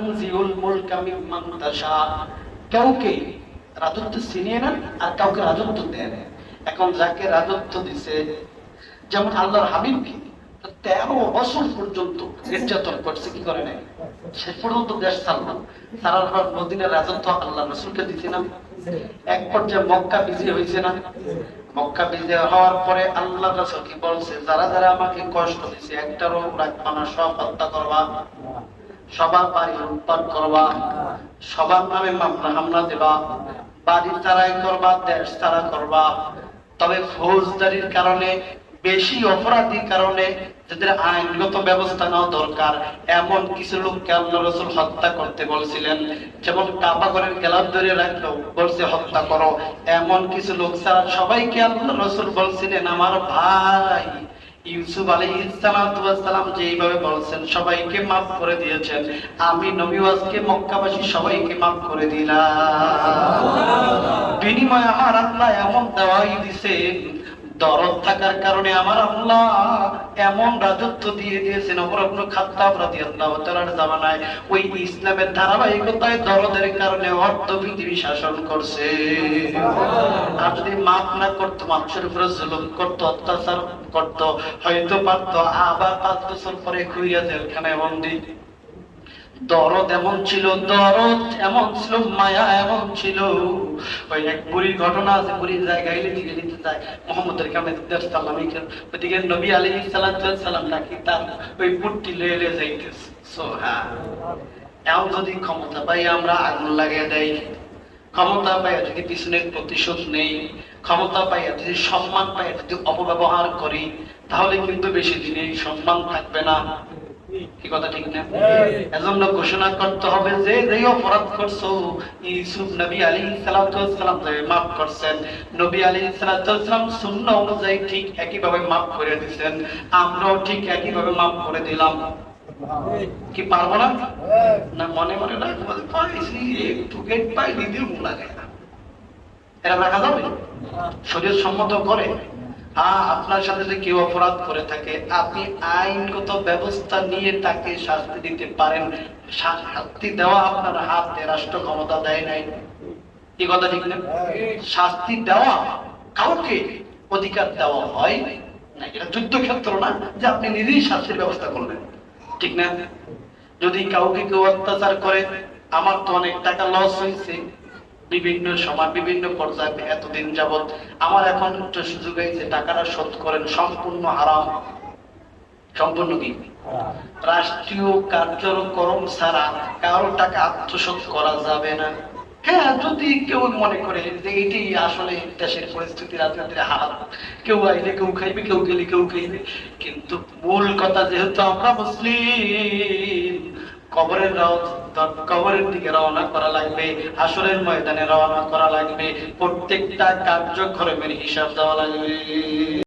তানজিউল মুলকা মিম্মান তাশা, কাউকে রাজত্ব ছিনিয়ে নেন আর কাউকে রাজত্ব দেন। এখন যাকে রাজত্ব দিছে, যেমন আল্লাহর হাবিবকে 13 বছর পর্যন্ত নির্যাতন করছে, কি করে নাই, শেষ পর্যন্ত দেশ ছাড়লাম, ছাড়ার পর মদিনার রাজত্ব আল্লাহ রাসূলকে দিছে না। এক পর্যায়ে মক্কা বিজয় হয়েছে না। মক্কা বিজয় হওয়ার পরে আল্লাহ রাসূল কি বলছে, যারা যারা আমাকে কষ্ট দিছে একটারও রাখবা না, সব হত্যা করবা, সবার বাড়ি লুটপাট করবা, সবার নামে মামলা হামলা দেবা, বাড়ি তারাই করবা, দেশ তারা করবা। তবে ফৌজদারির কারণে, বেশি অপরাধীর কারণে যাদের আইনগত ব্যবস্থা নেওয়া দরকার, এমন কিছু লোককে আল্লাহ রাসূল হত্যা করতে বলছিলেন। যেমন কাবা ঘরের গেলাপ ধরে রাখলো, বলছে হত্যা করো। এমন কিছু লোক ছাড়া সবাইকে আল্লাহ রাসূল বলছিলেন আমার ভাই। ইউসুফ আলাইহিস সালাম যেইভাবে বলছেন সবাইকে মাফ করে দিয়েছেন, আমি নবী আজকে মক্কাবাসী সবাইকে মাফ করে দিলাম। বিনিময়ে আমার আল্লাহ এমন দেওয়াই দিছে, দরদ থাকার কারণে আমার আল্লাহ এমন রাজত্ব দিয়ে দিয়েছেন। ওমর ইবনে খাত্তাব রাদিয়াল্লাহু তাআলার জামানায় ওই ইসলামের ধারাবাহিকতায় দরদের কারণে অর্ধ পৃথিবী শাসন করছে। আর যদি মাফ না করতো, মানুষের উপরে জুলুম করতো, অত্যাচার করতো, হয়তো পারতো আবার 5 বছর পরে খুইয়া জেলখানায় বন্দী। দরদ এমন ছিল, দরদ এমন ছিল, মায়া এমন ছিল। ওই এক বুড়ির ঘটনা আছে, বুড়ির জায়গায় লিখে নিতে চায় মোহাম্মদের কামে ওইদিকে নবী আলাইহিস সালাম নাকি তার ওই বুটটি লয়ে যাইতেছে। এখন যদি ক্ষমতা পাই আমরা আগুন লাগিয়ে দেই, ক্ষমতা পাইয়া যদি পিছনের প্রতিশোধ নেই, ক্ষমতা পাইয়া যদি সম্মান পাইয়া যদি অপব্যবহার করি, তাহলে কিন্তু বেশি দিনে সম্মান থাকবে না। কি কথা ঠিক না? এজন্য ঘোষণা করতে হবে যে যেই অপরাধ করছো, ইউসুফ নবী আলাইহিস সালাম মাফ করছেন, নবী আলাইহিস সালাম সুন্নাহ অনুযায়ী ঠিক একইভাবে মাফ করে দিয়েছেন, আমরাও ঠিক একইভাবে মাফ করে দিলাম। কি পারবো না? না মনে মনে রাখবো, পাইছি একটু গেট পাই দিদির মুখ লাগে না, এরা রাখা যাবে? শরীর সম্মত করে। আপনার সাথে যদি কেউ অপরাধ করে থাকে, আপনি আইনগত ব্যবস্থা নিয়ে তাকে শাস্তি দিতে পারেন। শাস্তি দেওয়া আপনার হাতে, রাষ্ট্র ক্ষমতা দেয় নাই। কি কথা ঠিক না? শাস্তি দেওয়া কাউকে অধিকার দেওয়া হয় না। এটা যুদ্ধক্ষেত্র না যে আপনি নিজেই শাস্তির ব্যবস্থা করলেন, ঠিক না? যদি কাউকে কেউ অত্যাচার করে, আমার তো অনেক টাকা লস হয়েছে বিভিন্ন সময় বিভিন্ন পর্যায়ে এতদিন যাবত, আমার এখন একটা সুযোগ হয়েছে, টাকাটা শোধ করেন, সম্পূর্ণ হারাম। সম্পূর্ণ কি? রাষ্ট্রীয় কার্যক্রম ছাড়া কারো টাকা আত্মসাৎ করা যাবে না। হ্যাঁ, যদি কেউ মনে করে যে এটি আসলে দেশের পরিস্থিতি, রাজনীতির হাত, কেউ আইলে কেউ খাইবে, কেউ গেলে কেউ খাইবে, কিন্তু মূল কথা যেহেতু আমরা মুসলিম, কবরের দিকে রওনা করা লাগবে, হাসরের ময়দানে রওনা করা লাগবে, প্রত্যেকটা কার্যক্রমের হিসাব দেওয়া লাগবে।